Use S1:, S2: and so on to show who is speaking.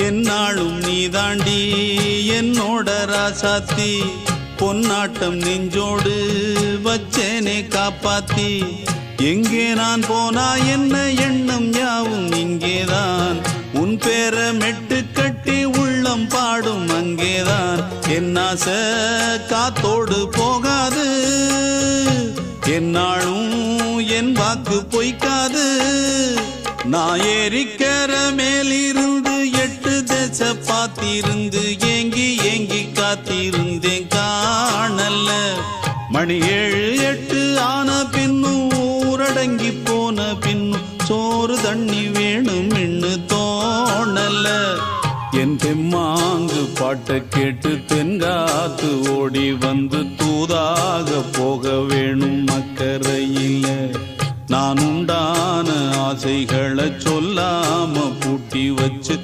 S1: என்னாலும் நீ தாண்டி என்னோட ராசாத்தி பொன்னாட்டம் நெஞ்சோடு வச்சேனே காப்பாத்தி எங்கே நான் போனா என்ன எண்ணம் யாவும் இங்கேதான் உன் பேர மெட்டு கட்டி உள்ளம் பாடும் அங்கேதான் என் ஆசை காத்தோடு போகாது என்னாலும் என் வாக்கு பொய்க்காது நான் ஏறிக்கிற மேலிருந்து 8 தேச பார்த்திருந்து ஏங்கி ஏங்கி காத்திருந்தேன் காணல மணி 7 8 ஆன பின்னும் ஊரடங்கி போன பின்னும் சோறு தண்ணி வேணும் இன்னு தோணல என் தெம்மாங்கு பாட்டை கேட்டு தென்காத்து ஓடி வந்து தூதாக போக வேணும் அக்கறையில நான் உண்டான ஆசைகளை சொல்லாம பூட்டி வச்சு